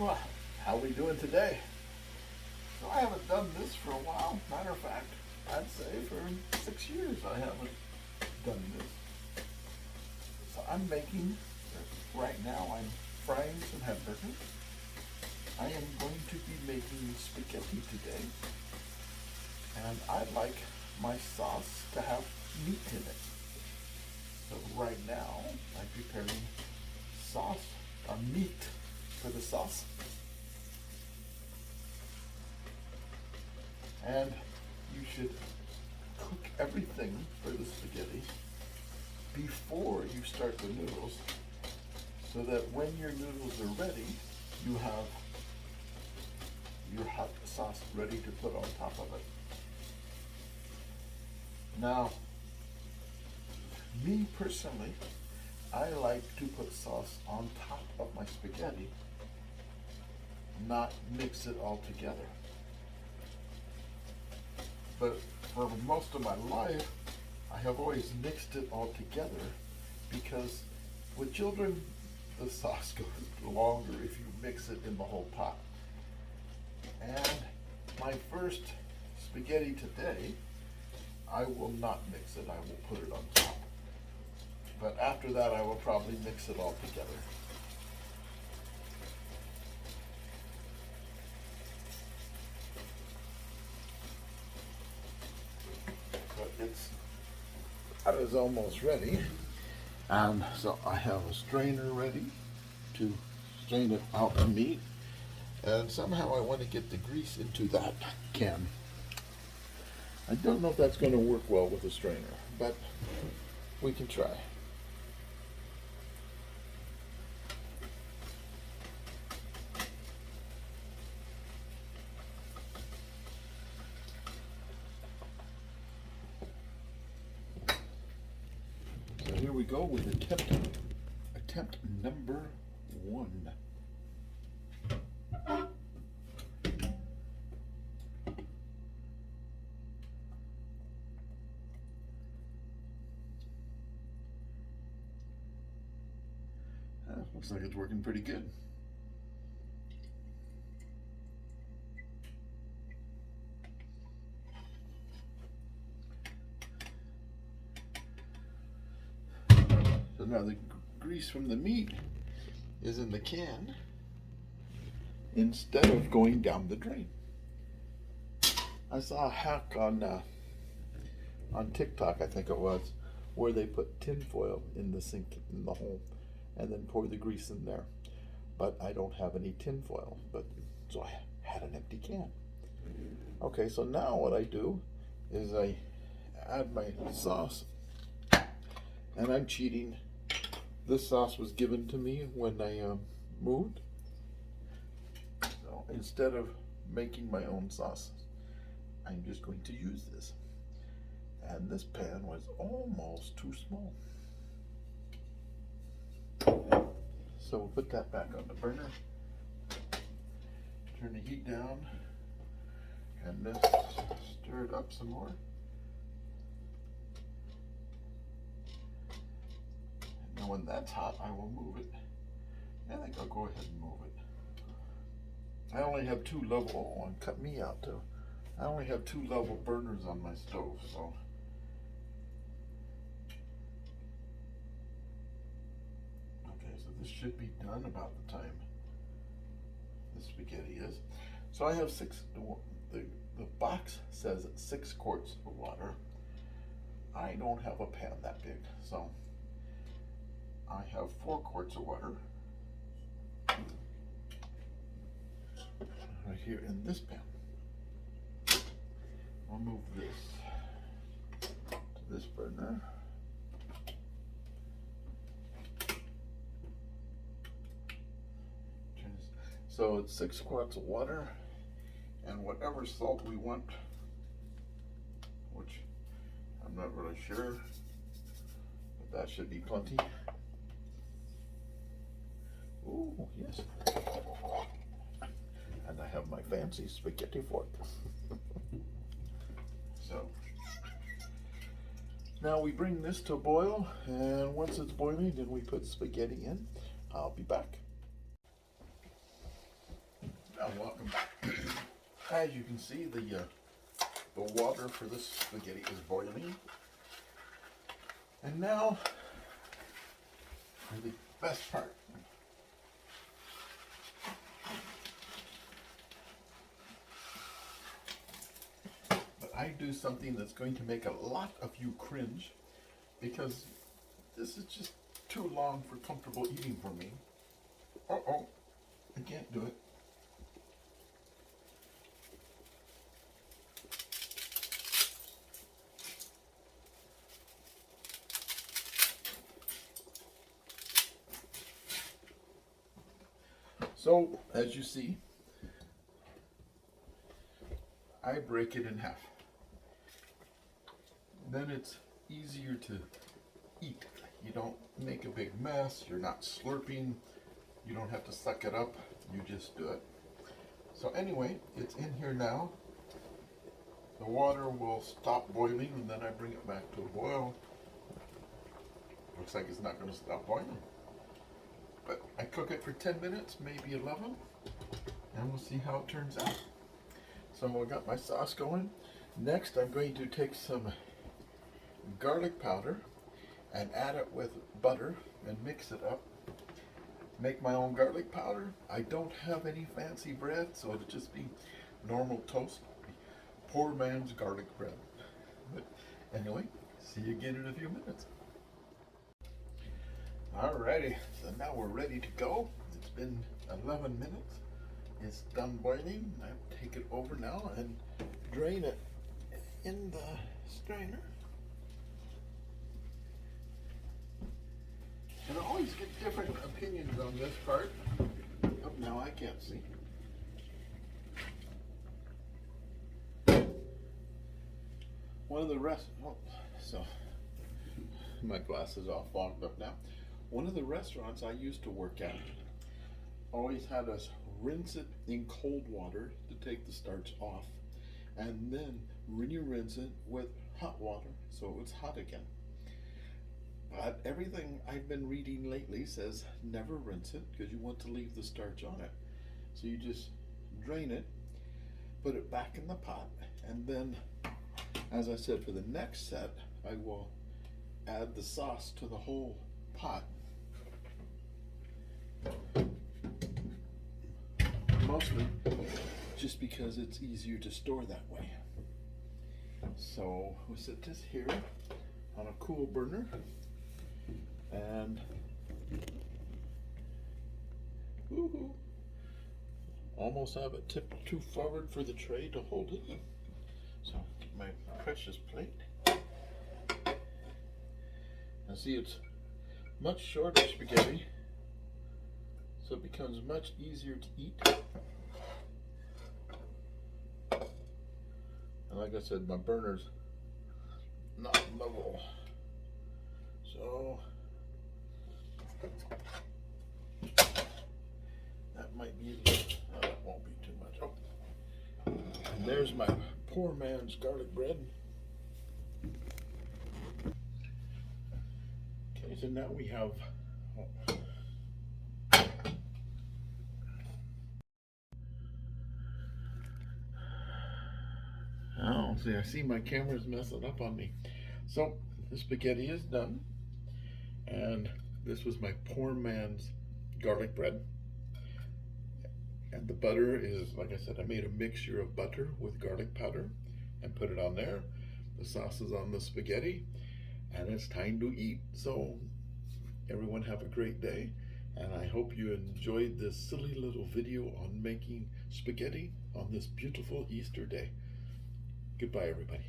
Well, how we doing today? So I haven't done this for a while. Matter of fact, I'd say for 6 years I haven't done this. So I'm making, right now I'm frying some hamburgers. I am going to be making spaghetti today. And I like my sauce to have meat in it. So right now I'm preparing sauce, or meat for the sauce. And you should cook everything for the spaghetti before you start the noodles, so that when your noodles are ready, you have your hot sauce ready to put on top of it. Now, me personally, I like to put sauce on top of my spaghetti, not mix it all together. But for most of my life, I have always mixed it all together, because with children, the sauce goes longer if you mix it in the whole pot. And my first spaghetti today, I will not mix it, I will put it on top. But after that, I will probably mix it all together. But that is almost ready. And so I have a strainer ready to strain it out the meat. And somehow I want to get the grease into that can. I don't know if that's going to work well with a strainer, but we can try. So here we go with attempt number 1. Looks like it's working pretty good. So now the grease from the meat is in the can instead of going down the drain. I saw a hack on TikTok, I think it was, where they put tin foil in the sink, in the hole, and then pour the grease in there. But I don't have any tin foil, so I had an empty can. Okay, so now what I do is I add my sauce, and I'm cheating. This sauce was given to me when I moved. So instead of making my own sauce, I'm just going to use this. And this pan was almost too small. So we'll put that back on the burner, turn the heat down, and then stir it up some more. And then when that's hot, I will move it. I think I'll go ahead and move it. I only have 2 level, and cut me out too. I only have 2 level burners on my stove, so. This should be done about the time the spaghetti is. So I have the box says 6 quarts of water. I don't have a pan that big, so I have 4 quarts of water right here in this pan. I'll move this to this burner. So it's 6 quarts of water, and whatever salt we want, which I'm not really sure, but that should be plenty. Ooh, yes. And I have my fancy spaghetti fork. So now we bring this to a boil, and once it's boiling, then we put spaghetti in. I'll be back. Welcome back. As you can see, the water for this spaghetti is boiling. And now for the best part. But I do something that's going to make a lot of you cringe, because this is just too long for comfortable eating for me. Uh-oh, I can't do it. So, as you see, I break it in half. Then it's easier to eat. You don't make a big mess, you're not slurping, you don't have to suck it up, you just do it. So anyway, it's in here now. The water will stop boiling and then I bring it back to a boil. Looks like it's not going to stop boiling. But I cook it for 10 minutes, maybe 11, and we'll see how it turns out. So I got my sauce going. Next, I'm going to take some garlic powder and add it with butter and mix it up. Make my own garlic powder. I don't have any fancy bread, so it'll just be normal toast. Poor man's garlic bread. But anyway, see you again in a few minutes. Alrighty, so now we're ready to go. It's been 11 minutes. It's done boiling. I take it over now and drain it in the strainer. And I always get different opinions on this part. Oh, now I can't see. One of the so my glasses all fogged up now. One of the restaurants I used to work at always had us rinse it in cold water to take the starch off, and then rinse it with hot water so it was hot again. But everything I've been reading lately says never rinse it because you want to leave the starch on it. So you just drain it, put it back in the pot, and then, as I said, for the next set, I will add the sauce to the whole pot. Mostly just because it's easier to store that way. So we'll set this here on a cool burner and almost have it tipped too forward for the tray to hold it. So get my precious plate. And see, it's much shorter spaghetti, so it becomes much easier to eat. And like I said, my burner's not level, so that might be, no, that won't be too much. Oh, and there's my poor man's garlic bread. Okay, so now we have oh, see, I see my camera's messing up on me. So the spaghetti is done, and this was my poor man's garlic bread. And the butter is, like I said, I made a mixture of butter with garlic powder and put it on there. The sauce is on the spaghetti, and it's time to eat. So everyone have a great day, and I hope you enjoyed this silly little video on making spaghetti on this beautiful Easter day. Goodbye, everybody.